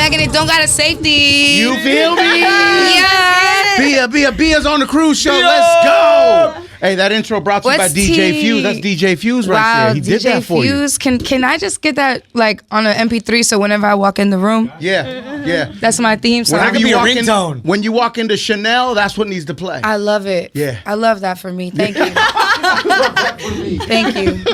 back and it don't got a safety. You feel me? Yeah. Bia's on the cruise show. Let's go. Hey, that intro brought to you by What's DJ tea? Fuse. That's DJ Fuse right there. He did that for Fuse. Can I just get that like on an MP3 so whenever I walk in the room? Yeah. That's my theme song. Whenever be you a walk ringtone. when you walk into Chanel, that's what needs to play. I love it. Yeah. I love that for me. Thank you. Thank you.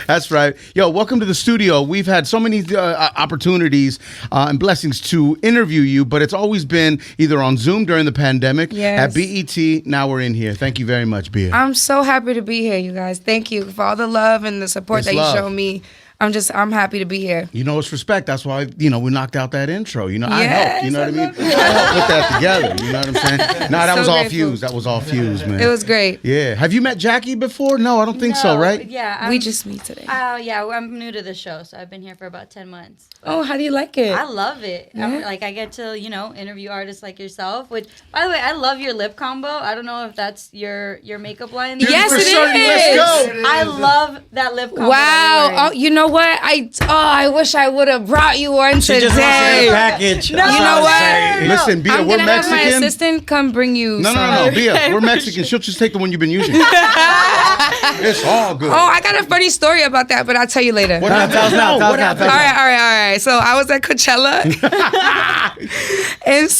That's right. Yo, welcome to the studio. We've had so many opportunities and blessings to interview you, but it's always been either on Zoom during the pandemic, at BET. Now we're in here. Thank you very much, Bia. I'm so happy to be here, you guys. Thank you for all the love and the support that you show me. I'm happy to be here. You know, it's respect. That's why, we knocked out that intro. I helped. Yes, You know what I mean? love I helped put that together. You know what I'm saying? No, that was all grateful. Fuse. That was all Fuse, man. It was great. Yeah. Have you met Jackie before? No, I don't think so, right? Yeah. We just meet today. Yeah, I'm new to the show, so I've been here for about 10 months. Oh, how do you like it? I love it. Yeah. I get to, interview artists like yourself, which, by the way, I love your lip combo. I don't know if that's your makeup line. Yes, For it certain, is. let's go. I love that lip combo. Wow. Oh, you know what? I wish I would have brought you one She today. just wants to get a package. No. That's You all know I'm what? saying. Listen, Bia, I'm we're gonna have my Mexican. assistant come bring you No, some. Bia, we're Mexican. She'll just take the one you've been using. It's all good. Oh, I got a funny story about that, but I'll tell you later. What No, happened? tell us now, No, tell what us now, happened? tell us All right. So I was at Coachella, and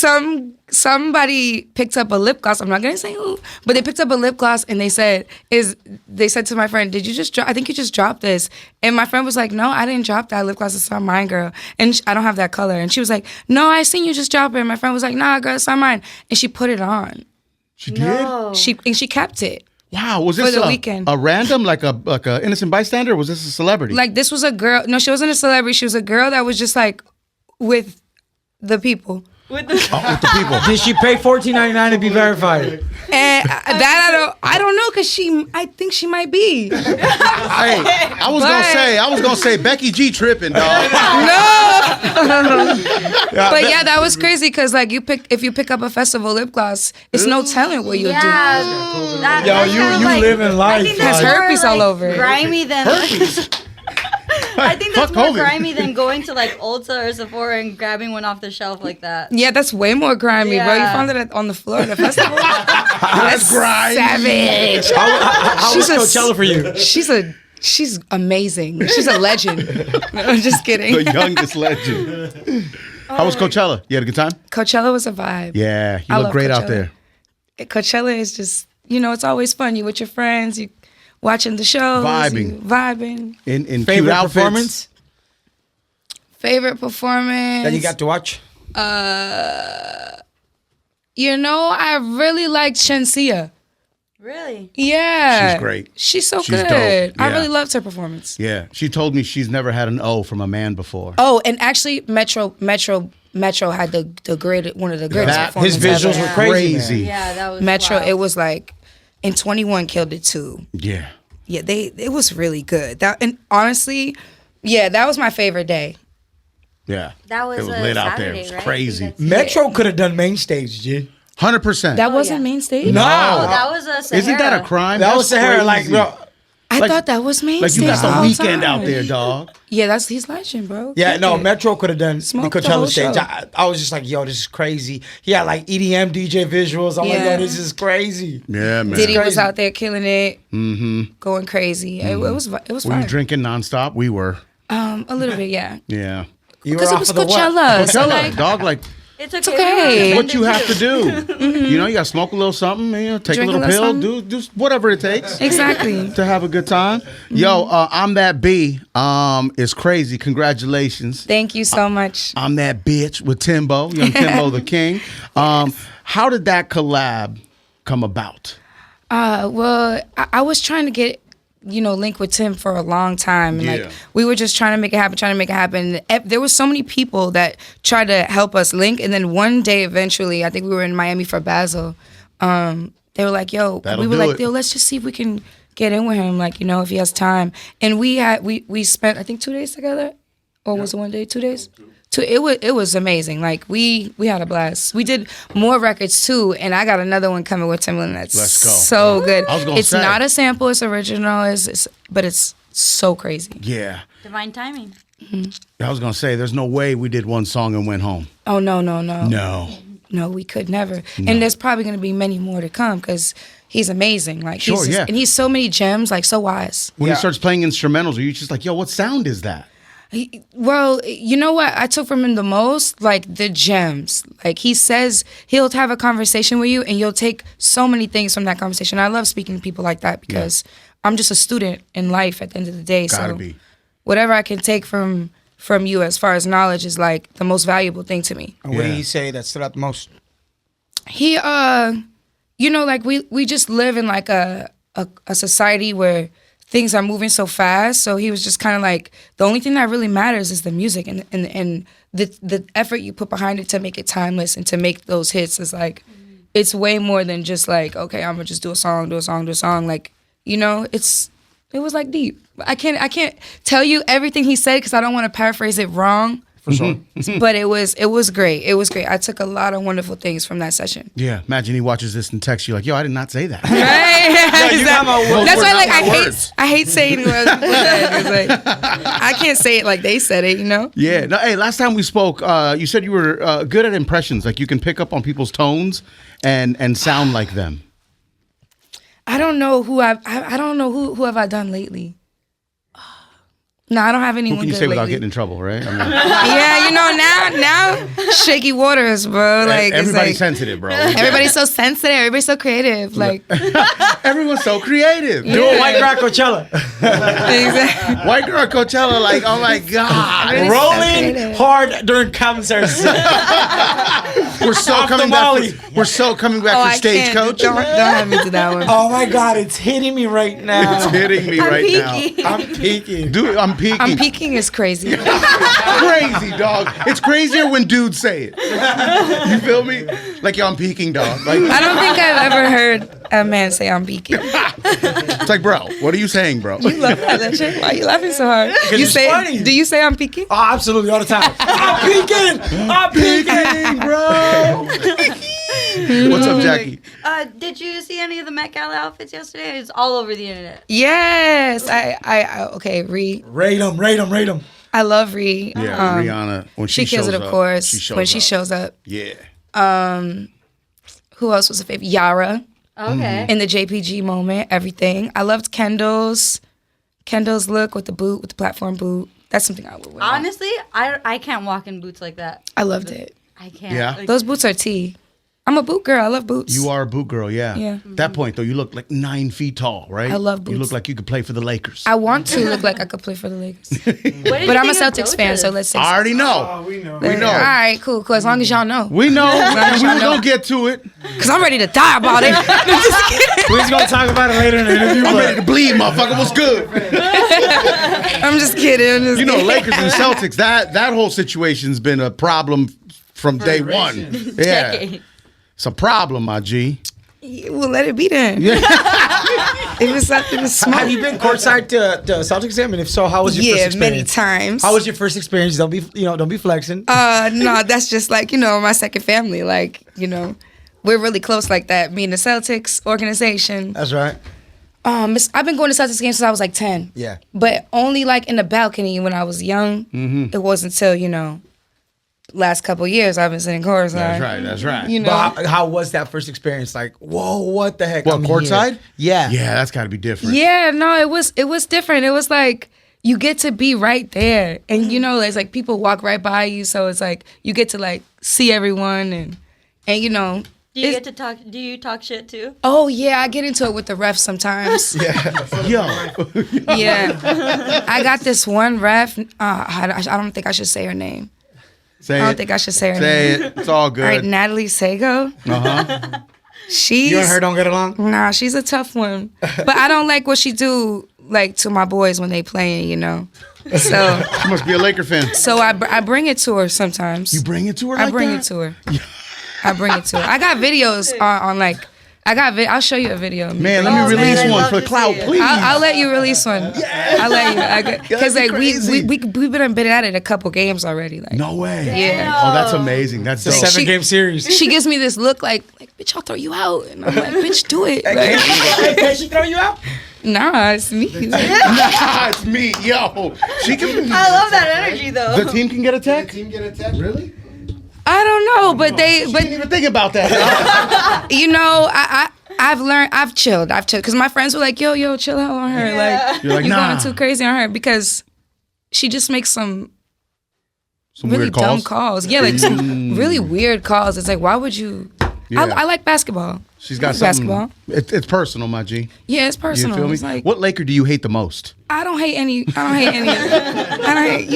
somebody picked up a lip gloss. I'm not gonna say who, but they picked up a lip gloss, and they said to my friend, "Did you just drop? I think you just dropped this." And my friend was like, "No, I didn't drop that lip gloss. It's not mine, girl. And I don't have that color." And she was like, "No, I seen you just drop it." And my friend was like, "Nah, girl, it's not mine." And she put it on. She did? No. She kept it. Wow. Was For this the weekend. a random, like a innocent bystander, or was this a celebrity? Like this was a girl. No, she wasn't a celebrity. She was a girl that was just like with the people. With the with the people. Did she pay $14.99 to be verified? And that I don't know, cause I think she might be. Hey, I was gonna say Becky G tripping, dog. No. But yeah, that was crazy, cause like if you pick up a festival lip gloss, it's no telling what you'll do. Yo, you living life. I think There's that's more, herpes all over it. grimy than. I think that's Fuck more COVID. grimy than going to like Ulta or Sephora and grabbing one off the shelf like that. Yeah, that's way more grimy, bro. You Yeah. found it on the floor at the festival. That's grimy. Savage. How was She's a- Coachella for you? She's amazing. She's a legend. No, I'm just kidding. The youngest legend. How was Coachella? You had a good time? Coachella was a vibe. Yeah, you I look love great out Coachella. there. Coachella is just, it's always fun. You with your friends, you watching the shows, Vibing. you vibing. In cute Favorite outfits. performance Favorite performance. that you got to watch? I really liked Shensia. Really? Yeah. She's great. She's so She's good. dope. I Yeah. really loved her performance. Yeah, she told me she's never had an O from a man before. Oh, and actually Metro had the great one of the greatest His performances visuals ever. were crazy. Yeah, that was Metro, wild. it was like, and 21 killed it too. Yeah. Yeah, it was really good. And honestly, yeah, that was my favorite day. Yeah. That was it was a lit out there. Saturday, It was right? I crazy. think that's- Metro could have done main stage, G. 100%. That wasn't yeah. main stage? No. Oh, that was a Sahara. Isn't that a crime? That was That's Sahara. Like, crazy. bro. I Like- thought that was main Like you stage. got the whole weekend time. out there, dog. Yeah, he's legend, bro. Yeah, Kick no, it. Metro could have done Smoke the the whole Coachella stage. show. I was just like, yo, this is crazy. He had like EDM DJ visuals. I'm like, Yeah. yo, this is crazy. Yeah, man. Diddy was crazy. out there killing it, going crazy. It was Were you fun. drinking nonstop? We were. A little bit, yeah. Yeah. You were Because it off was of the what? Coachella. So Coachella, like, dog, like It's okay. what you have to do. You know, you got to smoke a little something, take Drink a little a little pill, something. do whatever it takes exactly. to have a good time. Yo, I'm That B. It's crazy. Congratulations. Thank you so much. I'm That Bitch with Timbo, young Timbo the King. How did that collab come about? Well, I was trying to get, link with Tim for a long time. And Yeah. like we were just trying to make it happen. There was so many people that tried to help us link. And then one day, eventually, I think we were in Miami for Basel. They were like, yo, That'll we were do like, it. yo, let's just see if we can get in with him, like, if he has time. And we spent, I think, 2 days together. Or was it 1 day, 2 days? It was amazing. Like we had a blast. We did more records too, and I got another one coming with Timbaland that's Let's go. so good. I was gonna It's say. not a sample, it's original, but it's so crazy. Yeah. Divine timing. I was gonna say, there's no way we did one song and went home. Oh no. No. We could never. And there's probably going to be many more to come because he's amazing. Like, Sure, yeah. and he's so many gems, like so wise. When he starts playing instrumentals, are you just like, yo, what sound is that? Well, you know what I took from him the most? Like the gems. Like he says he'll have a conversation with you and you'll take so many things from that conversation. I love speaking to people like that because I'm just a student in life at the end of the day. Gotta so be. whatever I can take from you as far as knowledge is like the most valuable thing to me. And what did he say that stood out the most? He like we just live in like a society where things are moving so fast. So he was just kind of like, the only thing that really matters is the music and the effort you put behind it to make it timeless and to make those hits is like, it's way more than just like, okay, I'm gonna just do a song. Like, it was like deep. I can't tell you everything he said because I don't want to paraphrase it wrong. For sure. But it was great. It was great. I took a lot of wonderful things from that session. Yeah, imagine he watches this and texts you like, yo, I did not say that. Right? you got my words. That's why, like, Words. I hate saying what I said. Like, I can't say it like they said it, Yeah. No, hey, last time we spoke, you said you were good at impressions. Like you can pick up on people's tones and sound like them. I don't know who I don't know who have I done lately. No, I don't have anyone. Who can you good say without lately. getting in trouble, right? I mean, Yeah, now shaky waters, bro. Like everybody's it's like, sensitive, bro. everybody's so sensitive. Everybody's so creative. Like Everyone's so creative. Do a white girl at Coachella. exactly. White girl at Coachella, like, oh my God. Really Rolling creative. hard during concerts. We're so Off the coming molly. back. We're so coming back Oh, for I Stagecoach. can't. Don't have me do that one. Oh my God, it's hitting me right now. It's hitting me I'm right peaking. I'm peeking. now. Dude, I'm peeking. I'm peaking is crazy. Crazy, dog. It's crazier when dudes say it. You feel me? Like, yo, I'm peeking, dog. Like, I don't think I've ever heard a man say I'm peaking. it's like, bro, what are you saying, bro? You love that shit. Why are you laughing so hard? You it's say? funny. Do you say I'm peaking? Oh, absolutely, all the time. I'm peeking. I'm peeking. bro. What's up, Jackie? Did you see any of the Met Gala outfits yesterday? It's all over the internet. Yes. Okay. Rate them. I love Ree. Yeah, Rihanna. When She kills it, shows of up, course. When she shows up. Yeah. Who else was a favorite? Yara Okay. in the JPG moment. Everything. I loved Kendall's look with the boot, with the platform boot. That's something I would wear. Honestly, I can't walk in boots like that. I loved it. I can't. Yeah? Like, Those boots are tea. I'm a boot girl. I love boots. You are a boot girl, yeah. Yeah. At that point, though, you look like 9 feet tall, right? I love You boots. look like you could play for the Lakers. I want to look like I could play for the Lakers. what did But you I'm a think of Celtics fan, Doja's? so let's say. I already know. we know. We know. All right, cool. As long as y'all know. We know. As we y'all were know. going to get to it. Because I'm ready to die about it. I'm just kidding. We're just gonna talk about it later in the interview. I'm but- ready to bleed, motherfucker. What's good? I'm just kidding. You know, Lakers and Celtics, that whole situation's been a problem from day one. Yeah. Decade. It's a problem, my G. Well, let it be then. If it's something to smoke. Have you been courtside to Celtics game? And if so, how was your first Yeah, experience? many times. How was your first experience? Don't be flexing. No, that's just like, my second family. Like, we're really close like that. Me and the Celtics organization. That's right. I've been going to Celtics games since I was like 10. Yeah. But only like in the balcony when I was young. Mm-hmm. It wasn't until, last couple years I've been sitting courtside. That's right. But how was that first experience? Like, whoa, what the heck? What, I'm courtside? here. Yeah. Yeah, that's got to be different. Yeah, no, it was different. It was like you get to be right there, and it's like people walk right by you, so it's like you get to like see everyone, and Do you it's- get to talk? Do you talk shit too? Oh yeah, I get into it with the refs sometimes. Yo. Yeah, I got this one ref. I don't think I should say her name. Say I don't it. think I should say her Say name. it. It's all good. All right, Natalie Sago. Uh-huh. She's You and her don't get along? Nah, she's a tough one. But I don't like what she do like to my boys when they playing. So She must be a Laker fan. so I bring it to her sometimes. You bring it to her like I bring that? it to her. I bring it to her. I got videos on like. I'll show you a video. of me Man, bringing let me it to release her. I'd one love for to clout, see it. please. I'll let you release one. I'll let you. Because That'd like be crazy. we've been at it a couple games already. Like No way. Yeah. Oh, that's amazing. That's It's a dope. 7-game series. she gives me this look like bitch, I'll throw you out, and I'm like, bitch, do it. Like, Can she throw you out? Nah, it's me. Nah, it's me, yo. She can. I love that energy though. The team can get a tech. Really? I don't know, but She didn't even think about that. you know, I've chilled, because my friends were like, yo, chill out on her, like You're like, you're nah. going too crazy on her, because she just makes some Some really weird dumb calls. calls. Yeah, like some really weird calls. It's like, why would you? Yeah. I like basketball. She's got I like something. basketball. It's personal, my G. Yeah, it's You personal. feel me? It's like, What Laker do you hate the most? I don't hate any. You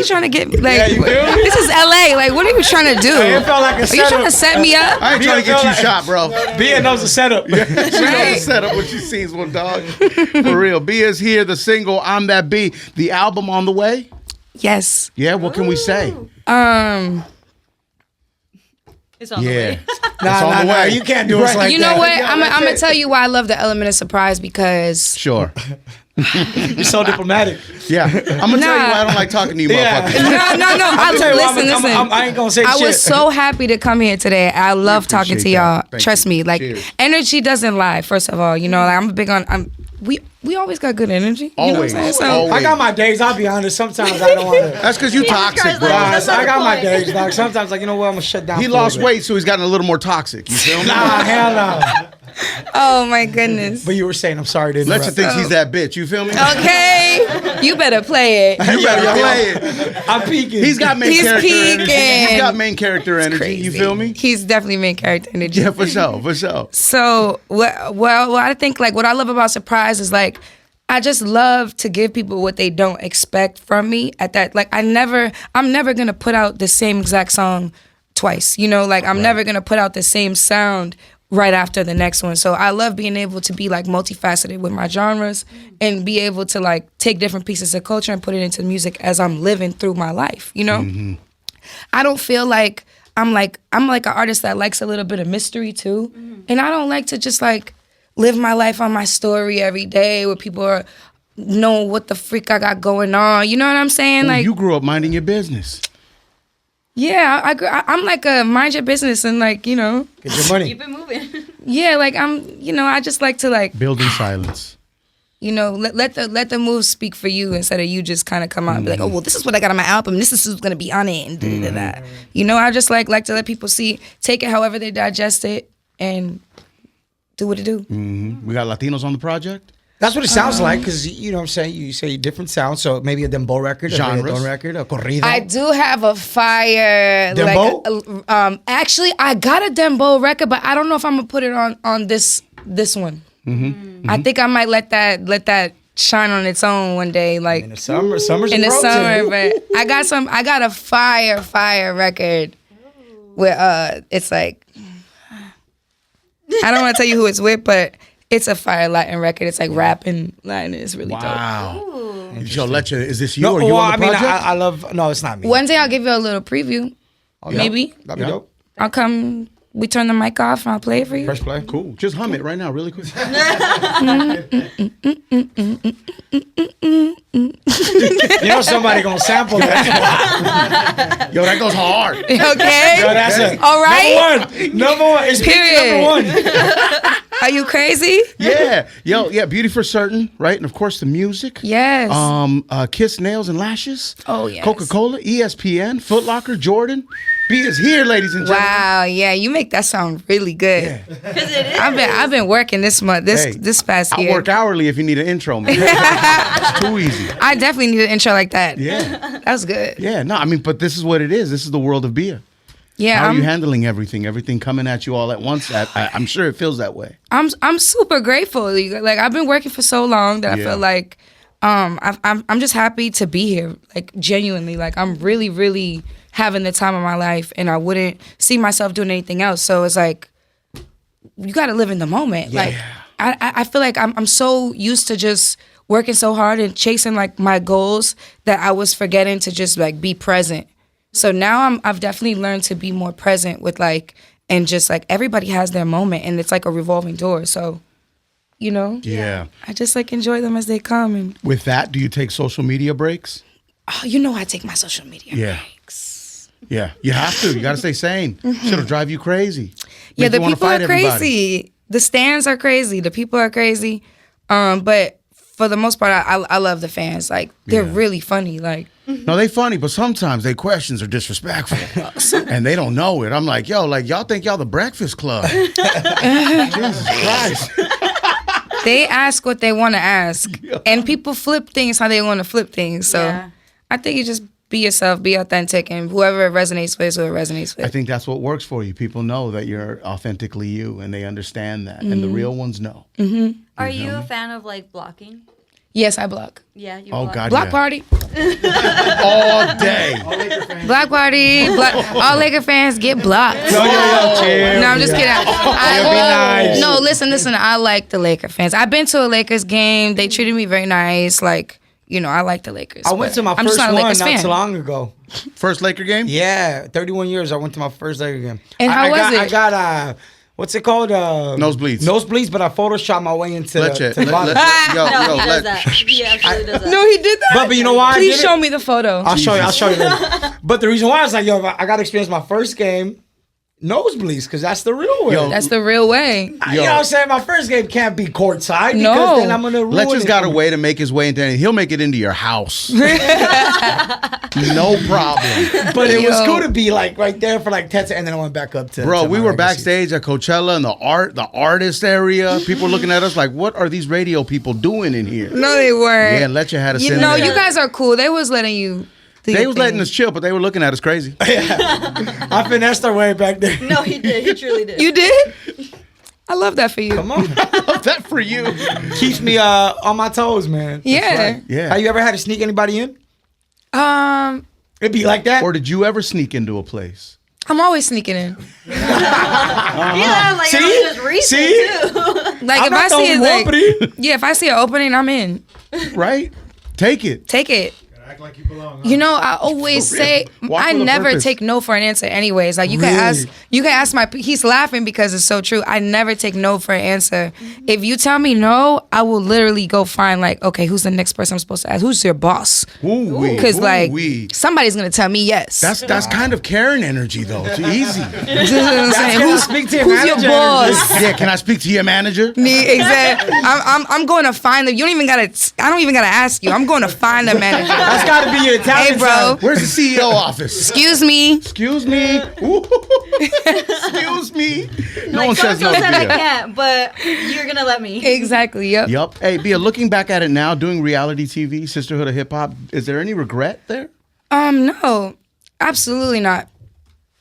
trying to get like? Yeah, you feel me? This is LA. Like, what are you trying to do? It felt like a Are you trying to set me up? I ain't trying to get you shot, bro. Bia knows the setup. She knows the setup when she sees one, dog. For real. B is here, the single, I'm That B. The album on the way? Yes. Yeah, what can we say? It's on the Yeah. way. Nah, you can't do us like You that. know what? I'm gonna tell you why I love the element of surprise, because Sure. You're so diplomatic. Yeah. I'm going to tell you why I don't like talking to you Yeah. motherfuckers. no. I'll tell you why Listen. I ain't gonna say I shit. was so happy to come here today. I love talking to appreciate y'all. that. Thank Trust you. me, like Cheers. energy doesn't lie. First of all, you know, like I'm big on. We always got good energy. You know what I'm Always. saying? So Always. I got my days. I'll be honest. Sometimes I don't want to. That's because you toxic, guys bro. like- Guys, That's I got the my point. days, dog. Sometimes, like, you know what? I'm gonna shut down. He for a lost little bit. weight, so he's gotten a little more toxic. You feel me? Nah, hell no. oh my goodness. But you were saying, I'm sorry to Lecha interrupt. thinks he's that bitch. You feel me? Okay, you better play it. You better play it. I'm peeking. He's got main He's character energy. peeking. He's got main character energy. Crazy. You feel me? He's definitely main character energy. Yeah, for sure, for sure. So, well, I think like what I love about surprise is like I just love to give people what they don't expect from me at that. Like I'm never gonna put out the same exact song twice. You know, like I'm never gonna put out the same sound right after the next one. So I love being able to be like multifaceted with my genres and be able to like take different pieces of culture and put it into music as I'm living through my life. You know, I don't feel like I'm like an artist that likes a little bit of mystery too, and I don't like to just like live my life on my story every day where people are know what the freak I got going on. You know what I'm saying? Ooh, Like, you grew up minding your business. yeah, I'm like a mind your business and like, you know, Get your money. Keep it moving. yeah, like I just like to like, Build in silence. you know, let the moves speak for you instead of you just kind of come out and be like, oh, well, this is what I got on my album. This is who's gonna be on it and that. You know, I just like to let people see, take it however they digest it and do what it do. We got Latinos on the project. That's what it sounds like, because you know what I'm saying. You say different sounds, so maybe a dembow record, a Genres. reggaeton record, a corrido. I do have a fire Dembow? like actually I got a dembow record, but I don't know if I'm gonna put it on this one. I think I might let that shine on its own one day, like in the summer, summer's in the approaching. summer. But I got a fire record where it's like I don't want to tell you who it's with, but it's a fire Latin record. It's like rapping Latin. It's really dope. Wow. Yo, Lecha, is this you No, or you well, on the I mean, project? I love. No, it's not me. One day I'll give you a little preview. Okay. Maybe That'd be dope. I'll come. We turn the mic off and I'll play it for you. Press play. Cool. Just hum it right now, really quick. You know somebody gonna sample that. Yo, that goes hard. Okay. Yo, that's it. All right. Number one. It's Period. number one. Are you crazy? Yeah. Yo, yeah, Beauty for Certain, right? And of course the music. Yes. Kiss Nails and Lashes. Oh, yes. Coca-Cola, ESPN, Foot Locker, Jordan. B is here, ladies and gentlemen. Wow. Yeah, you make that sound really good. Because it is. I've been working this month. Hey, This past I year. work hourly if you need an intro, man. It's too easy. I definitely need an intro like that. Yeah. That was good. Yeah, no, I mean, but this is what it is. This is the world of Bia. Yeah. How are you handling everything? Everything coming at you all at once? I'm sure it feels that way. I'm super grateful. Like I've been working for so long that I Yeah. feel like I'm just happy to be here. Like genuinely, like I'm really, really having the time of my life, and I wouldn't see myself doing anything else. So it's like you got to live in the moment. Yeah. Like I feel like I'm so used to just working so hard and chasing like my goals that I was forgetting to just like be present. So now I've definitely learned to be more present with like, and just like everybody has their moment, and it's like a revolving door. So, you know, Yeah. I just like enjoy them as they come. And With that, do you take social media breaks? oh, you know, I take my social media Yeah. breaks. Yeah. You have to. You got to stay sane. It'll drive you crazy. Yeah, Make the you wanna people fight are everybody. crazy. The stands are crazy. The people are crazy. But for the most part, I love the fans. Like, they're really funny. Like, No, they funny, but sometimes their questions are disrespectful, and they don't know it. I'm like, yo, like y'all think y'all the Breakfast Club? Jesus Christ! they ask what they want to ask, and people flip things how they want to flip things. So I think you just be yourself, be authentic, and whoever it resonates with is who it resonates with. I think that's what works for you. People know that you're authentically you, and they understand that, and the real ones know. Are you a fan of like blocking? Yes, I block. Yeah, you Oh block. God, Block yeah. party. all day. Block party. All Laker fans get blocked. Yo, chill. No, I'm just kidding. Be nice. No, listen. I like the Laker fans. I've been to a Lakers game. They treated me very nice. Like, you know, I like the Lakers. I went but to my I'm just first not a one Lakers not fan. too long ago. First Laker game? Yeah, 31 years. I went to my first Laker game. And how was it? I got what's it called? Nosebleeds. Nosebleeds, but I photoshopped my way into Let's to check. the bottom. Yo, No, he does let- that. He absolutely does that. No, he did that. But you know why I Please did show it? me the photo. I'll show you later. But the reason why I was like, yo, I got to experience my first game nosebleeds because that's the real way. Yo, That's the real way. You know what I'm saying? My first game can't be courtside No. because then I'm going to ruin Let's just it. got a way to make his way into anything. He'll make it into your house. No problem. But it was Yo. cool to be like right there for like 10 seconds, and then I went back up to Bro, to we my were regular seat. backstage at Coachella in the artist area. People looking at us like, what are these radio people doing in here? No, they weren't. Yeah, Letcha had us You in know, there. you guys are cool. They was letting you. Do They your was thing. letting us chill, but they were looking at us crazy. I finessed our way back there. No, he did. He truly did. You did? I love that for you. Come on. That for you. Keeps me on my toes, man. Yeah. Yeah. Have you ever had to sneak anybody in? It'd be like that. Or did you ever sneak into a place? I'm always sneaking in. Yeah, like See? it was just recent See? too. Like I'm if not I the see it, only like, one, buddy. yeah, if I see an opening, I'm in. Right? Take it. Take it. Act like you belong. Huh? You know, I always For real. say Walk I with a never purpose. take no for an answer. Anyways, like you Really? can ask my. He's laughing because it's so true. I never take no for an answer. If you tell me no, I will literally go find like, okay, who's the next person I'm supposed to ask? Who's your boss? Ooh-wee, Because like ooh-wee. somebody's gonna tell me yes. That's kind of Karen energy though. It's easy. You know what I'm saying? Can I speak to your who's your manager? boss? Yeah, can I speak to your manager? Me, exactly. I'm going to find them. You don't even gotta. I don't even gotta ask you. I'm going to find the manager. That's got to be your Italian Hey, bro. side. Where's the CEO office? Excuse me. Excuse me. Ooh. Excuse me. No Like one says no so-and-so to said I Bia. can't, but you're gonna let me. Exactly. Yep. Yup. Hey, Bia, looking back at it now, doing reality TV, Sisterhood of Hip Hop, is there any regret there? No, absolutely not.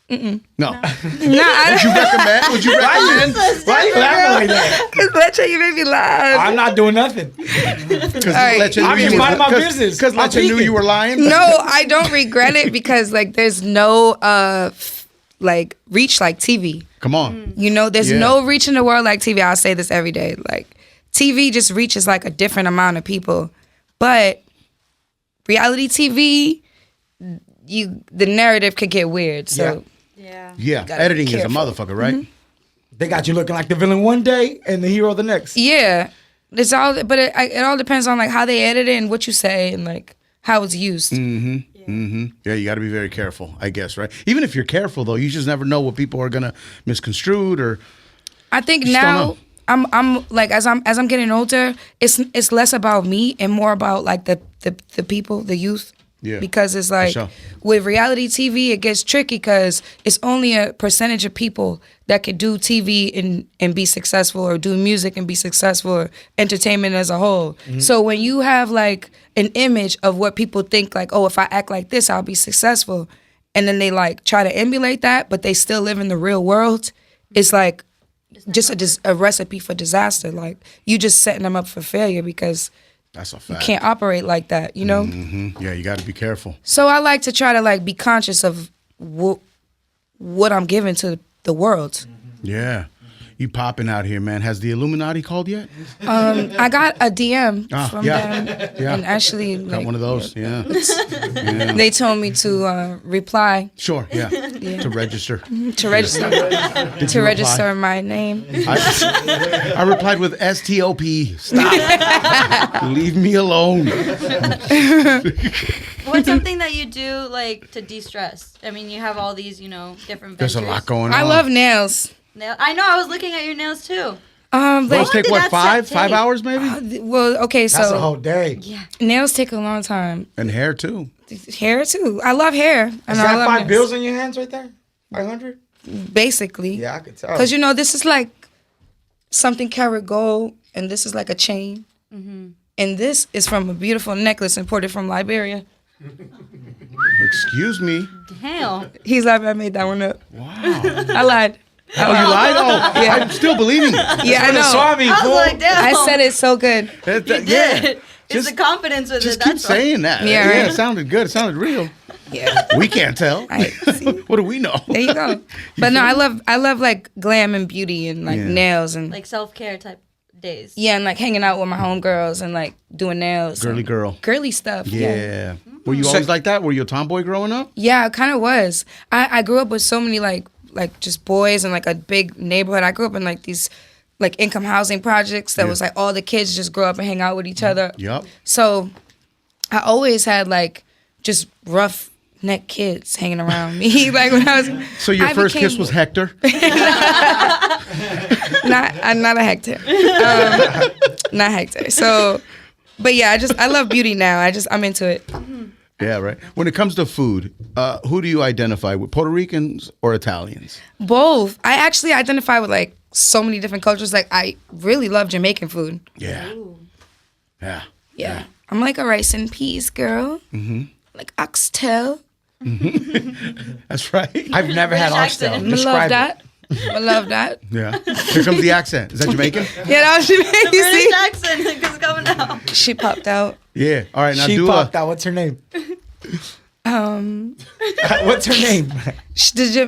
No. No, Would you I recommend? Would you recommend? Why you laughing like that? Let's you made me laugh. I'm not doing nothing. Because right. I'm just minding my business. Because I'm Lecha knew peeking. you were lying? No, I don't regret it because like there's no like reach like TV. Come on. You know, there's Yeah. no reach in the world like TV. I'll say this every day. Like TV just reaches like a different amount of people. But reality TV, the narrative could get weird. So Yeah. Yeah. Gotta be Editing is a careful. motherfucker, right? They got you looking like the villain one day and the hero the next. yeah, it's all. But it all depends on like how they edit it and what you say and like how it's used. Yeah, you got to be very careful, I guess, right? Even if you're careful, though, you just never know what people are going to misconstrue or... I think Just don't now know. I'm like as I'm getting older, it's less about me and more about like the people, the youth. Yeah, Because it's like sure. with reality TV, it gets tricky because it's only a percentage of people that could do TV and be successful, or do music and be successful, or entertainment as a whole. Mm-hmm. So when you have like an image of what people think, like, oh, if I act like this, I'll be successful, and then they like try to emulate that, but they still live in the real world, it's like just a recipe for disaster. Like you just setting them up for failure because That's a fact. can't operate like that, you know? Yeah, you got to be careful. So I like to try to like be conscious of what I'm giving to the world. Yeah. You popping out here, man. Has the Illuminati called yet? I got a DM from yeah. them, Yeah. and actually Got like, one of those. Yeah. Yeah. they told me to reply Sure, yeah. To register. to register Did you register my name. I replied with STOP. Stop. Leave me alone. What's something that you do like to de-stress? I mean, you have all these, different. There's a ventures. lot going on. I love nails. I know. I was looking at your nails too. Those take did what, that set 5 take? hours maybe? well, okay, That's a so whole day. Yeah. nails take a long time. And hair too. Hair too. I love hair. Is I that love 5 nails. bills in your hands right there? 500? Basically. Yeah, I could tell. Because, this is like something karat gold, and this is like a chain. And this is from a beautiful necklace imported from Liberia. Excuse me. Damn. He's like, I made that one up. Wow. I lied. Oh, you lied? Oh, Yeah. I'm still believing it. Yeah, I know. Saw me, I was fool. like, damn. I said it so good. You did. It's the confidence with Just it. keep That's why. saying that. Yeah, right. It sounded good. It sounded real. Yeah. We can't tell. See? What do we know? There you go. But no, I love like glam and beauty and like Yeah. nails and Like self-care type days. yeah, and like hanging out with my homegirls and like doing nails. Girly and girl. Girly stuff. Yeah. Were you always like that? Were you a tomboy growing up? Yeah, it kind of was. I grew up with so many like just boys and like a big neighborhood. I grew up in like these like income housing projects that was like all the kids just grow up and hang out with each other. Yep. So I always had like just rough neck kids hanging around me. Like when I was So your I first kiss became- was Hector? not a Hector. Not Hector. So but yeah, I love beauty now. I'm into it. Yeah, right. When it comes to food, who do you identify with? Puerto Ricans or Italians? Both. I actually identify with like so many different cultures. Like I really love Jamaican food. Yeah. Yeah. Yeah. I'm like a rice and peas girl. Mm-hmm. Like oxtail. That's right. I've never had British oxtail. accent. I love Describe that. I love that. Yeah. Here comes the accent. Is that Jamaican? Yeah, that was Jamaican. You British see? accent is coming out. She popped out. Yeah. All right. Now She do popped a. out. What's her name? What's her name?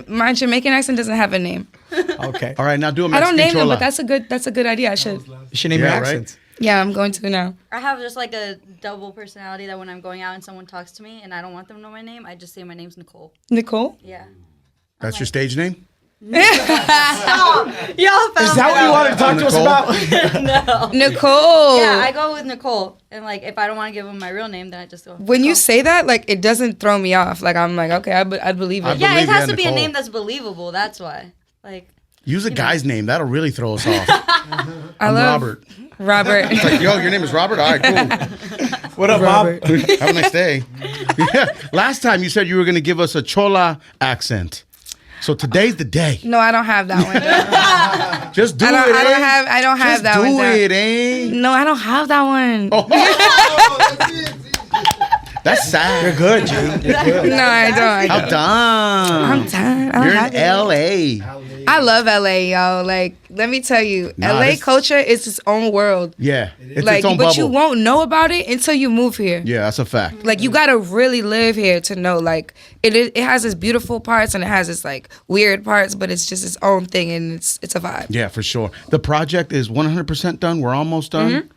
My Jamaican accent doesn't have a name. Okay. All right. Now do a I Mexican don't name them, chola. but that's a good idea. I should. You should name Yeah, your right. accents. Yeah, I'm going to now. I have just like a double personality that when I'm going out and someone talks to me and I don't want them to know my name, I just say my name's Nicole. Nicole? Yeah. That's your stage name? Y'all found Is that what you wanted to talk to us Nicole? about? Nicole. Yeah, I go with Nicole. And like if I don't want to give them my real name, then I just go. When you Nicole. say that, like it doesn't throw me off. Like I'm like, okay, I believe it. I Yeah, believe it has you, to be a Nicole. name that's believable. That's why. Like Use a guy's name. That'll really throw us off. I I'm love Robert. Robert. It's like, yo, your name is Robert? All right, cool. What up, Robert. Bob? Have a nice day. Yeah. Last time you said you were going to give us a Chola accent. So today's the day. No, I don't have that one. Just do I it, don't have Just that do one. down. it, eh? No, I don't have that one. That's sad. You're good, G. You're good. No, I don't. How done? I'm done. I don't You're have in it. L.A. I love LA, yo. Like, let me tell you, Nah, LA this- culture is its own world. Yeah. It's Like, its own but bubble. you won't know about it until you move here. Yeah, that's a fact. Like, you gotta really live here to know. Like, it has its beautiful parts and it has its like weird parts, but it's just its own thing and it's a vibe. Yeah, for sure. The project is 100% done. We're almost done.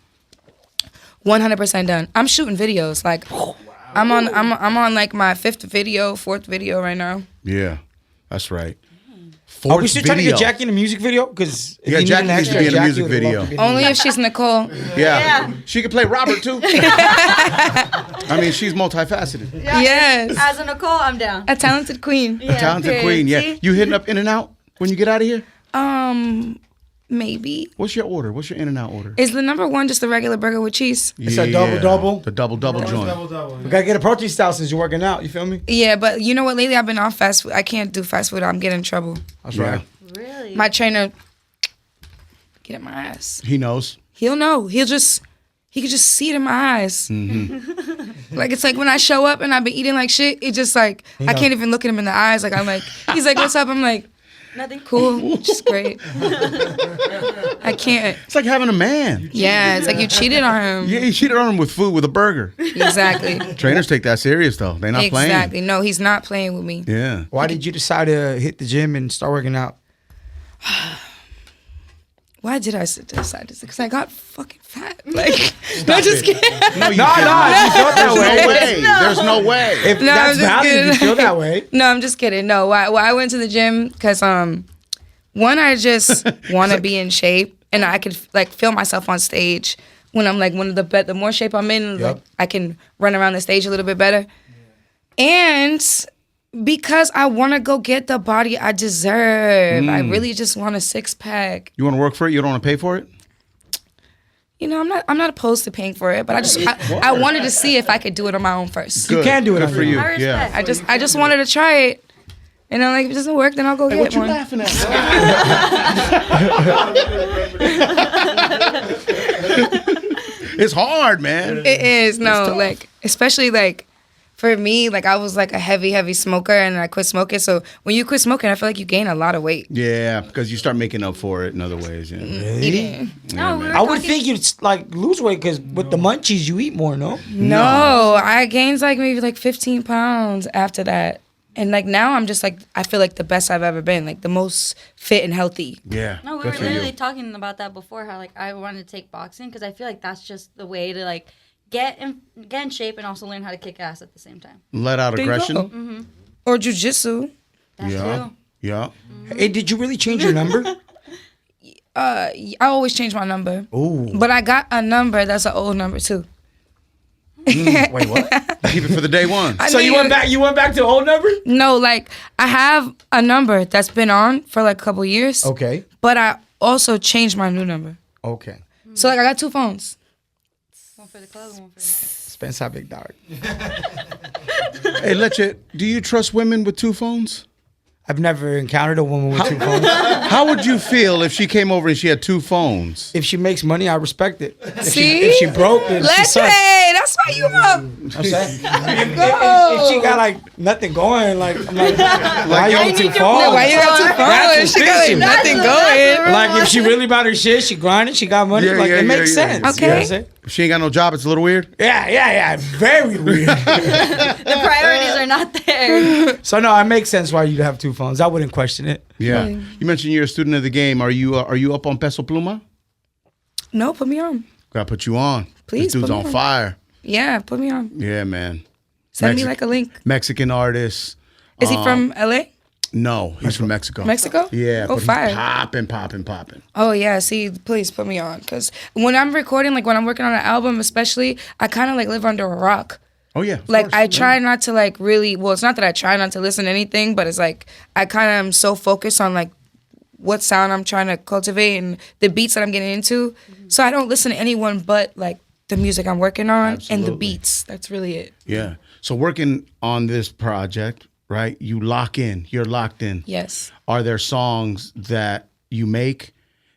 100% done. I'm shooting videos. Like, I'm on like my fourth video right now. Yeah, that's right. Are we still trying to video. get Jackie in a music video? Because Yeah, Jackie needs to be in a music video. Only if she's Nicole. Yeah. She could play Robert too. I mean, she's multifaceted. Yes. as a Nicole, I'm down. A talented queen. Yeah, Talented period. queen. Yeah. See? You hitting up In and Out when you get out of here? Maybe. What's your order? What's your In and Out order? Is the number one just a regular burger with cheese? It's a double-double? The double joint. We gotta get a protein style since you're working out. You feel me? Yeah, but you know what? Lately I've been off fast food. I can't do fast food. I'm getting in trouble. That's Yeah. right. Really? My trainer, get in my ass. He knows. He'll know. He could just see it in my eyes. Like it's like when I show up and I've been eating like shit. It just like I can't even look at him in the eyes. Like I'm like, he's like, "What's up?" I'm like, Nothing. "Cool, just great." I can't. It's like having a man. Yeah, it's like you cheated on him. Yeah, he cheated on him with food, with a burger. Exactly. Trainers take that serious though. They're not Exactly. No, he's not playing with me. playing. Yeah. Why did you decide to hit the gym and start working out? Why did I decide this? Because I got fucking fat. Like, no, just kidding. No, you No, didn't. you felt that There's way. no way. There's no way. If No, that's I'm just valid, kidding. you feel that way. No, I'm just kidding. No, why I went to the gym because one, I just want to be in shape and I could like feel myself on stage when I'm like the more shape I'm in, like, Yep. I can run around the stage a little bit better. And Because I want to go get the body I deserve. I really just want a 6-pack. You want to work for it? You don't want to pay for it? You know, I'm not opposed to paying for it, but I wanted to see if I could do it on my own first. Good. You can do it Good on for your you. own. I respect. Yeah. I just wanted to try it. And I'm like, if it doesn't work, then I'll go Hey, get what you one. laughing at? It's hard, man. It is, no, like, especially like for me, like I was like a heavy smoker and I quit smoking. So when you quit smoking, I feel like you gain a lot of weight. Yeah, because you start making up for it in other ways. Yeah. Really? No, we were I would talking- think you'd like lose weight because with the munchies you eat more, no? No, I gained like maybe like 15 pounds after that. And like now I'm just like, I feel like the best I've ever been, like the most fit and healthy. Yeah. No, we good were for literally you. talking about that before. How like I wanted to take boxing because I feel like that's just the way to like get in shape and also learn how to kick ass at the same time. Let out There you aggression. go. Or jujitsu. That's Yeah. true. Yeah. Hey, did you really change your number? I always change my number. Ooh. But I got a number that's an old number too. Wait, what? Keep it for the day one. I So you mean, went back? You went back to the old number? No, like I have a number that's been on for like a couple years. Okay. But I also changed my new number. Okay. So like I got 2 phones. One for the club, and one for the Spencer Big Dog. Hey, Leche, do you trust women with 2 phones? I've never encountered a woman with 2 phones. How would you feel if she came over and she had 2 phones? If she makes money, I respect it. See? If she broke, then she Let's sucks. say that's why you up. I'm saying, if she got like nothing going, like I'm like, why you on 2 phones? Why you got 2 That's phones? She got like suspicious. nothing That's going. Like if she really about her shit, she grinding, she got money. Yeah, like yeah, it makes yeah, yeah. sense. Okay. You know what I'm saying? If she ain't got no job, it's a little weird. Yeah. Very weird. The priorities are not there. So no, it makes sense why you'd have 2 phones. I wouldn't question it. Yeah. You mentioned you're a student of the game. Are you up on Peso Pluma? No, put me on. Gotta put you on. Please, This dude's put me on on. fire. Yeah, put me on. Yeah, man. Send me Mexi- like a link. Mexican artist. Is he from LA? No, he's from Mexico. Mexico? Yeah, Oh, but fire. he's popping. Oh yeah, see, please put me on. Cause when I'm recording, like when I'm working on an album especially, I kinda like live under a rock. Oh yeah. of Like course. I try not to like really, well, it's not that I try not to listen to anything, but it's like I kind of am so focused on like what sound I'm trying to cultivate and the beats that I'm getting into. So I don't listen to anyone but like the music I'm working on and Absolutely. the beats. That's really it. Yeah. So working on this project, right? You lock in. You're locked in. Yes. Are there songs that you make,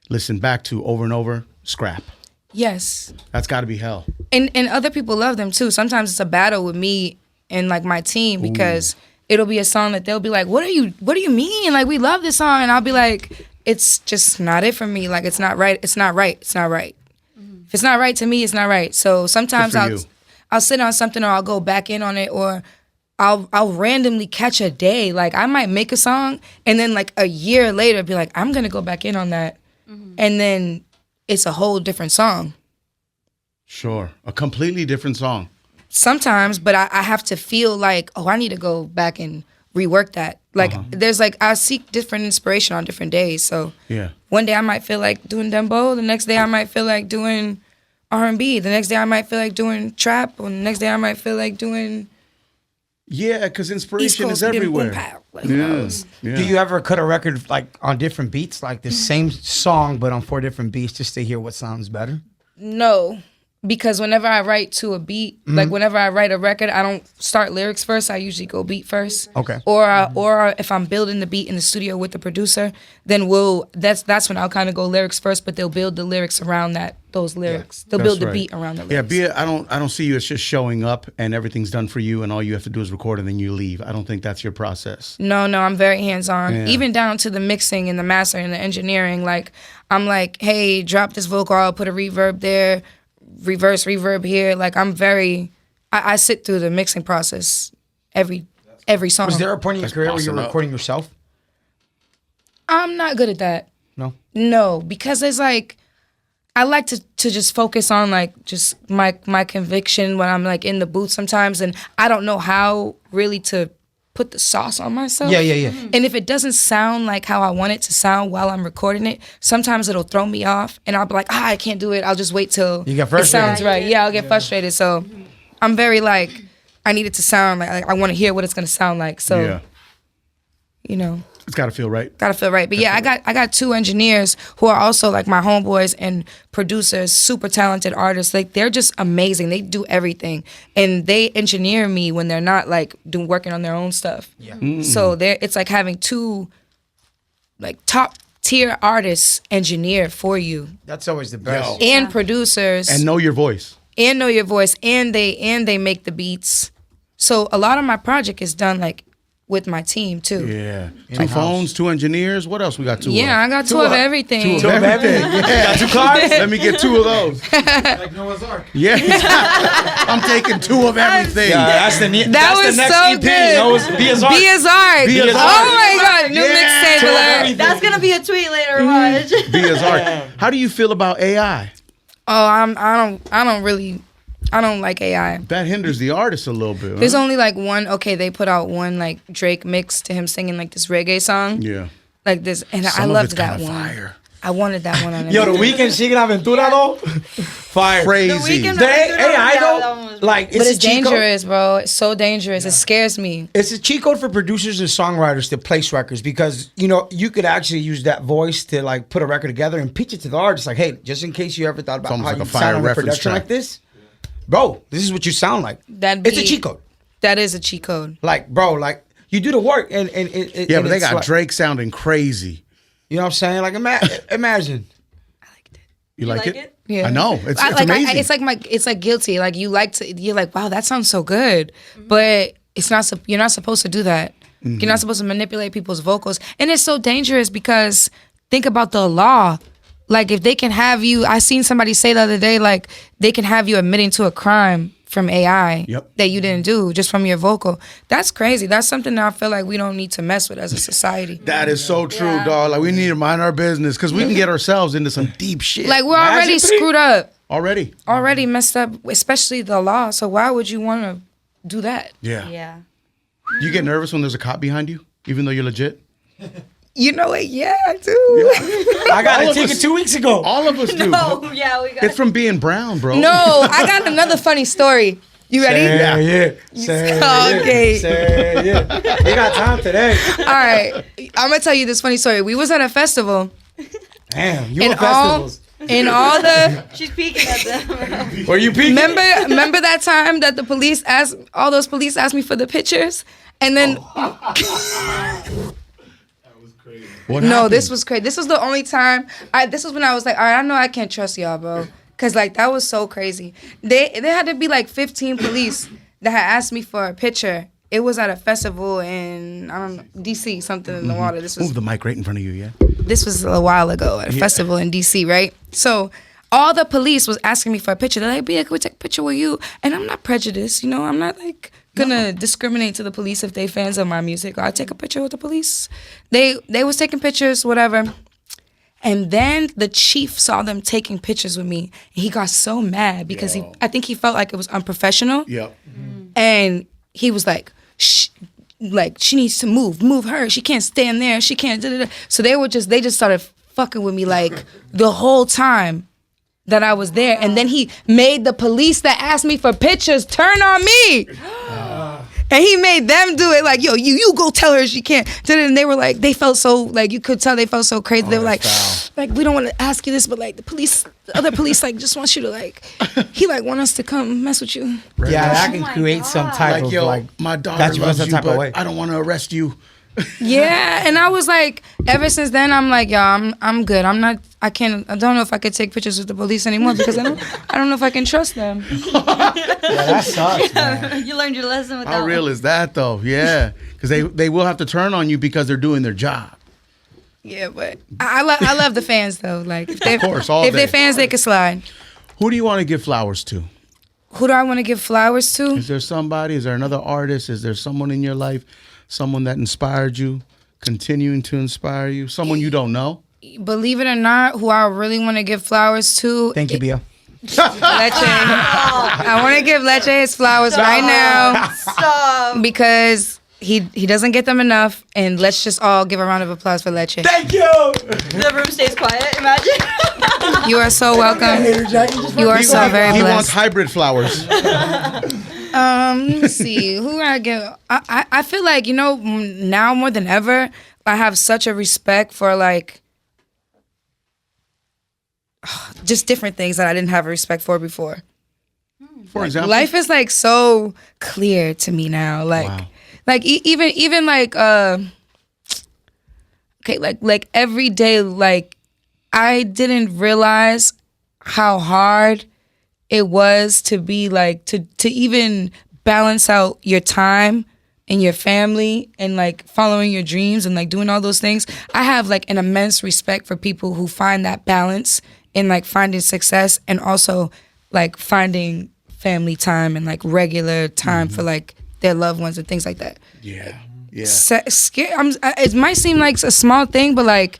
listen back to over and over, scrap? Yes. That's got to be hell. And other people love them too. Sometimes it's a battle with me and like my team because it'll be a song that they'll be like, what do you mean? Like we love this song. And I'll be like, it's just not it for me. Like it's not right. It's not right. It's not right. If it's not right to me, it's not right. So sometimes Good for you. I'll sit on something or I'll go back in on it or I'll randomly catch a day. Like I might make a song and then like a year later be like, I'm gonna go back in on that. And then it's a whole different song. Sure. A completely different song. Sometimes, but I have to feel like, oh, I need to go back and rework that. Like there's like I seek different inspiration on different days. So Yeah. one day I might feel like doing dembo. The next day I might feel like doing R&B. The next day I might feel like doing trap. Or the next day I might feel like doing Yeah, because East inspiration Coast is boom, everywhere. pow. Like, who Yeah. knows? Yeah. Do you ever cut a record like on different beats, like the same song but on 4 different beats, just to hear what sounds better? No, because whenever I write to a beat, like whenever I write a record, I don't start lyrics first. I usually go beat first. Okay. Or if I'm building the beat in the studio with the producer, then that's when I'll kind of go lyrics first. But they'll build the lyrics around those lyrics. They'll That's build the right. beat around the Yeah, lyrics. I don't see you as just showing up and everything's done for you and all you have to do is record and then you leave. I don't think that's your process. No, I'm very hands on. Yeah. Even down to the mixing and the mastering and the engineering. Like I'm like, hey, drop this vocal. I'll put a reverb there, reverse reverb here. Like I sit through the mixing process every song. Was there a point in your That's career where you bossing were up. recording yourself? I'm not good at that. No. No, because it's like I like to just focus on like just my conviction when I'm like in the booth sometimes, and I don't know how really to put the sauce on myself. Yeah. And if it doesn't sound like how I want it to sound while I'm recording it, sometimes it'll throw me off, and I'll be like, I can't do it. I'll just wait till You get it frustrated. sounds right. Yeah, I'll get frustrated. So I'm very like, I need it to sound like I want to hear what it's gonna sound like. So, you know, it's gotta feel right. Gotta feel right. But yeah, I got 2 engineers who are also like my homeboys and producers, super talented artists. Like they're just amazing. They do everything, and they engineer me when they're not like working on their own stuff. Yeah. So it's like having 2 like top tier artists engineer for you. That's always the best. And producers. And know your voice. And know your voice. And they make the beats. So a lot of my project is done like with my team too. Yeah. 2 phones, 2 engineers. What else we got? 2 Yeah, I got 2 of everything. 2 of everything. Yeah. Got 2 cars? Let me get 2 of those. Like Noah's Ark. Yeah. I'm taking 2 of everything. Yeah, that's the That that's was the next so EP. good. Noah's Be His Art. Be His Art. Be His Oh Art. my God, new Yeah. mixtape alert. That's gonna be a tweet later. Watch. Be His Art. How do you feel about AI? Oh, I don't like AI. That hinders the artist a little bit. There's huh? only like one. Okay, they put out one like Drake mix to him singing like this reggae song, Yeah. like this, and Some I of loved it's that kinda one. fire. I wanted that one on it. Yo, the Weeknd Chicken Aventura though, fire. Crazy. Weeknd- The AI that one though, was- like But it's a cheat code. dangerous, bro. It's so dangerous. It scares me. It's a cheat code for producers and songwriters to place records because you could actually use that voice to like put a record together and pitch it to the artist. Like, hey, just in case you ever thought about almost how like a you fire sound on a reference production track. like this, bro. This is what you sound like. It's a cheat code. That is a cheat code. Like, bro, like you do the work and it. Yeah, and but they it's got like, Drake sounding crazy. You know what I'm saying? Like, imagine. You like like it? it? Yeah, I know. It's like, amazing. it's like guilty. Like you're like, wow, that sounds so good, but it's not. You're not supposed to do that. You're not supposed to manipulate people's vocals, and it's so dangerous because think about the law. Like if they can have you, I seen somebody say the other day, like they can have you admitting to a crime from AI that you didn't do just from your vocal. That's crazy. That's something that I feel like we don't need to mess with as a society. That is so true, dog. Like we need to mind our business because we can get ourselves into some deep shit. Like we're already screwed up, already messed up, especially the law. So why would you want to do that? Yeah. Yeah. You get nervous when there's a cop behind you, even though you're legit. You know it? Yeah, I do. I got All a of ticket us- 2 weeks ago. All of us do. Oh yeah, we got. It's from being brown, bro. No, I got another funny story. You ready? Okay. Say yeah. We got time today. All right. I'm gonna tell you this funny story. We was at a festival. Damn, you And at festivals. all the She's peeking at them. Were you peeking? remember that time that the police asked all those police asked me for the pictures, and then What no, happened? this was crazy. This was the only time. This was when I was like, all right, I know I can't trust y'all, bro, cause like that was so crazy. They had to be like 15 police that had asked me for a picture. It was at a festival in I don't know DC, something in the water. This was Move the mic right in front of you, yeah? this was a while ago at a festival in DC, right? So all the police was asking me for a picture. They're like, "Bia, can we take a picture with you?" And I'm not prejudiced, you know. I'm not like gonna discriminate to the police if they fans of my music. Or I take a picture with the police. They was taking pictures, whatever. And then the chief saw them taking pictures with me. And he got so mad because I think he felt like it was unprofessional. Yep. And he was like, shh, like she needs to move her. She can't stand there. She can't. Da-da-da. So they just started fucking with me like the whole time that I was there. And then he made the police that asked me for pictures turn on me. And he made them do it like, yo, you go tell her she can't. And they were like, they felt so, like, you could tell they felt so crazy. They were like, we don't want to ask you this, but like the other police, like, just want you to like, he like want us to come mess with you. Yeah, that can my create some God. type Like, of yo, like. my daughter that you feel loves some you, type of but way. I don't want to arrest you. Yeah, and I was like, ever since then, I'm like, yo, I'm good. I don't know if I could take pictures with the police anymore because I don't know if I can trust them. Yeah, that sucks, man. You learned your lesson with that. How real is that, though? Yeah. Because they will have to turn on you because they're doing their job. Yeah, but I love the fans though. Like, if they're, Of course, all if day. they're fans, they can slide. Who do you want to give flowers to? Who do I want to give flowers to? Is there somebody? Is there another artist? Is there someone in your life? Someone that inspired you? Continuing to inspire you? Someone you don't know? Believe it or not, who I really want to give flowers to. Thank you, Bia. Leche. I want to give Leche his flowers right now Stop. because he doesn't get them enough, and let's just all give a round of applause for Leche. Thank you. The room stays quiet. Imagine. You are so welcome. You are so very He wants blessed. hybrid flowers. Let me see. Who I get? I feel like, now more than ever, I have such a respect for like just different things that I didn't have a respect for before. For example, Life is like so clear to me now. Like, Wow. like even like okay, like every day, like I didn't realize how hard it was to be like to even balance out your time and your family and like following your dreams and like doing all those things. I have like an immense respect for people who find that balance in like finding success and also like finding family time and like regular time for like their loved ones and things like that. yeah. It might seem like a small thing, but like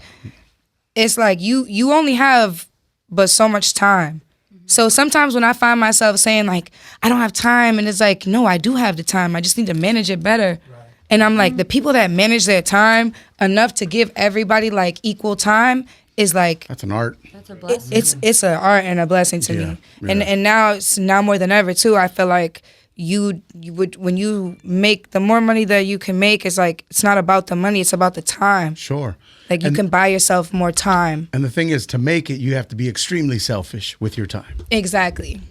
it's like you only have but so much time. So sometimes when I find myself saying like I don't have time, and it's like no, I do have the time. I just need to manage it better. Right. And I'm like the people that manage their time enough to give everybody like equal time is like That's an art. That's a blessing. it's an art and a blessing to me. And now more than ever too, I feel like you would, when you make the more money that you can make, it's like it's not about the money, it's about the time. Sure. Like you can buy yourself more time. And the thing is, to make it, you have to be extremely selfish with your time. Exactly.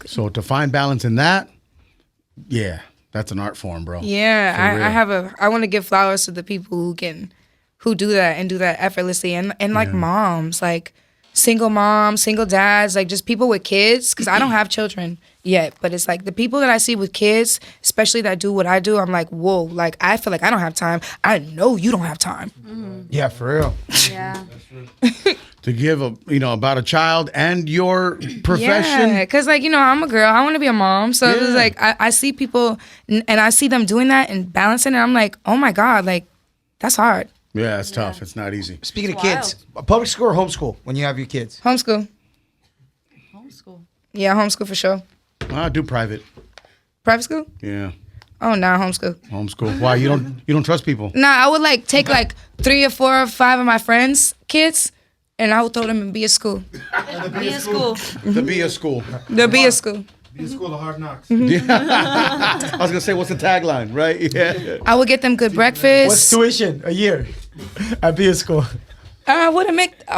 So to find balance in that, yeah, that's an art form, bro. Yeah, I want to give flowers to the people who do that and do that effortlessly, and like moms, like single moms, single dads, like just people with kids, because I don't have children yet, but it's like the people that I see with kids, especially that do what I do, I'm like, whoa, like I feel like I don't have time. I know you don't have time. Yeah, for real. Yeah. To give about a child and your profession. Yeah, because like, I'm a girl. I want to be a mom. So it's like I see people and I see them doing that and balancing it. I'm like, oh my God, like that's hard. Yeah, it's tough. It's not easy. Speaking of It's kids, public school or homeschool when you have your kids? Homeschool. Homeschool. Yeah, homeschool for sure. I do private. Private school? Yeah. Oh, nah, homeschool. Homeschool. Why? You don't trust people? Nah, I would like take like 3 or 4 or 5 of my friends' kids, and I would throw them in be a school. Be a school. To be a school. The be a school. Be a school of hard knocks. I was gonna say, what's the tagline, right? Yeah. I would get them good breakfast. What's tuition a year at BS school? I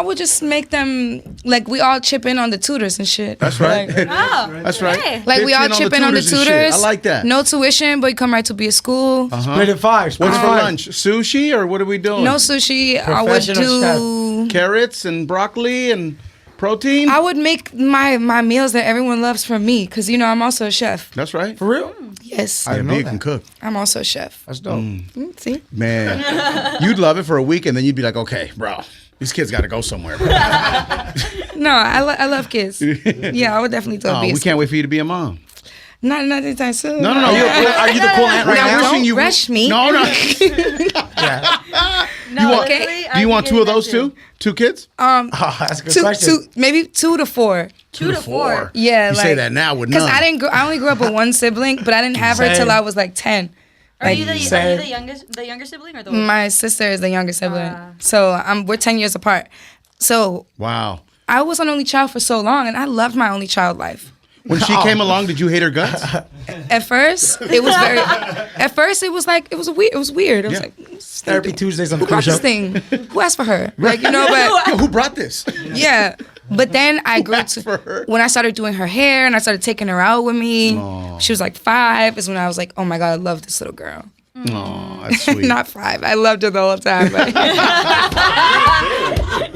would just make them like we all chip in on the tutors and shit. That's right. Like, Oh, That's right. okay. like we Pitch all in on chip the in on the tutors and shit. tutors. I like that. No tuition, but you come right to be a school. Split it 5. Split What's it for 5. lunch? Sushi, or what are we doing? No sushi. I would Professional do. Carrots and broccoli and protein. I would make my meals that everyone loves for me, because I'm also a chef. That's right. For real? Yes, I didn't know Big that. can cook. I'm also a chef. That's dope. See, Man, you'd love it for a week, and then you'd be like, okay, bro, these kids got to go somewhere. Bro. no, I love kids. Yeah, I would definitely do a Oh, be a we can't wait for you to be a mom. Not anytime soon. No. Are you the cool aunt We're right not now? wishing Don't you. rush me. No. Yeah. No, want- literally, Do I'd you be want 2 getting of those that too? 2 kids? Oh, that's a good question. maybe 2 to 4. 2 to 4. Yeah, You like, say that now with because none. I only grew up with one sibling, but I didn't have her till Same. I was like 10. Are Like, you the younger sibling or the older? My sister is the younger sibling, so we're 10 years apart. So Wow. I was an only child for so long, and I loved my only child life. When she came along, did you hate her guts? At first, it was very. At first, it was like it was weird. It was Yeah. like Therapy Tuesdays on the who cruise brought this show. thing? Who asked for her? Like but Yo, who brought this? yeah. But then I grew asked for her? when I started doing her hair and I started taking her out with me. She was like 5. Is when I was like, oh my God, I love this little girl. Oh, that's sweet. Not 5. I loved her the whole time. But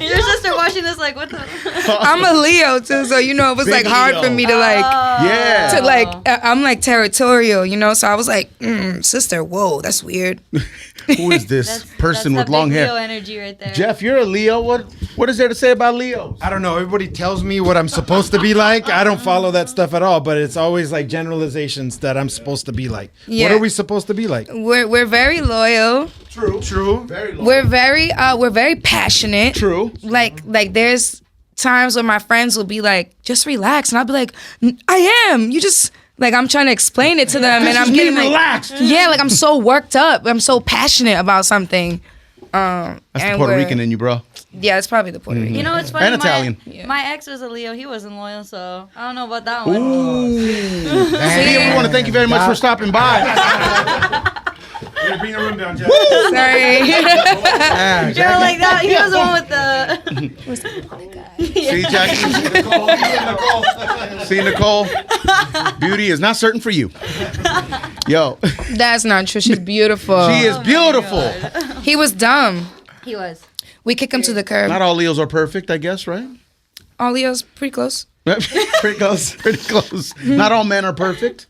Your sister watching this like, what the? I'm a Leo too, so it was Big like hard Leo. for me to like. Yeah. To like, I'm like territorial, so I was like, sister, whoa, that's weird. Who is this person that's with long big hair? Leo energy right there. Jeff, you're a Leo. What is there to say about Leos? I don't know. Everybody tells me what I'm supposed to be like. I don't follow that stuff at all, but it's always like generalizations that I'm supposed to be like. Yeah. What are we supposed to be like? We're very loyal. True. Very low. We're very passionate. True. Like there's times where my friends will be like, just relax, and I'll be like, I am. You just like I'm trying to explain it to them, and I'm getting like, relaxed. yeah, like I'm so worked up. I'm so passionate about something. That's the and Puerto we're- Rican in you, bro. Yeah, it's probably the Puerto Rican. You know, it's funny. And Italian. My ex was a Leo. He wasn't loyal, so I don't know about that one. Leah, we want to thank you very much for stopping by. Bring the room down, Jack. Sorry. You're like that. He was the one with the. See, Jackie? See, Nicole? Beauty is not certain for you. Yo, That's not true. She's beautiful. she is beautiful. He was dumb. He was. We kicked him to the curb. Not all Leos are perfect, I guess, right? All Leo's pretty close. Pretty close. Pretty close. Not all men are perfect.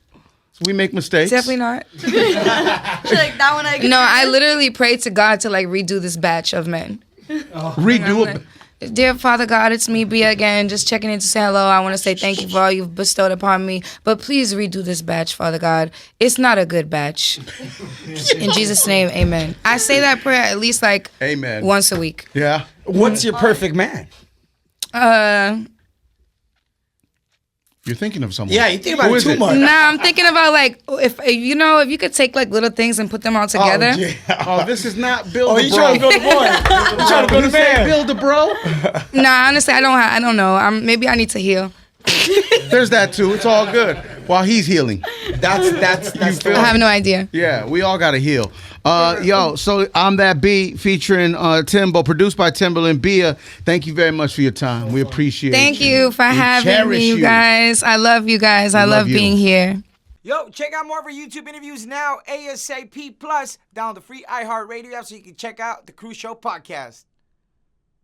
So we make mistakes. Definitely not. She's like that one. No, I literally prayed to God to like redo this batch of men. Redo it. Dear Father God, it's me, Bia, again, just checking in to say hello. I want to say thank you for all you've bestowed upon me. But please redo this batch, Father God. It's not a good batch. In Jesus' name, amen. I say that prayer at least like Amen. once a week. Yeah. What's your perfect man? You're thinking of someone. Yeah, you think about Who it is too it? much. Nah, I'm thinking about like if you could take like little things and put them all together. Oh, yeah. Oh, this is not Bill Oh, the you Bro. trying to build a boy? You trying to build a man? Bill the Bro? Nah, honestly, I don't know. Maybe I need to heal. There's that too. It's all good. While he's healing. That's feel- I have no idea. Yeah, we all gotta heal. Yo, so I'm That Beat featuring Timbo, produced by Timberland. Bia, thank you very much for your time. We appreciate Thank you. you for We having cherish me, you guys. I love you guys. I love you. being here. Yo, check out more of our YouTube interviews now, ASAP Plus. Download the free iHeartRadio app so you can check out the Cruise Show podcast.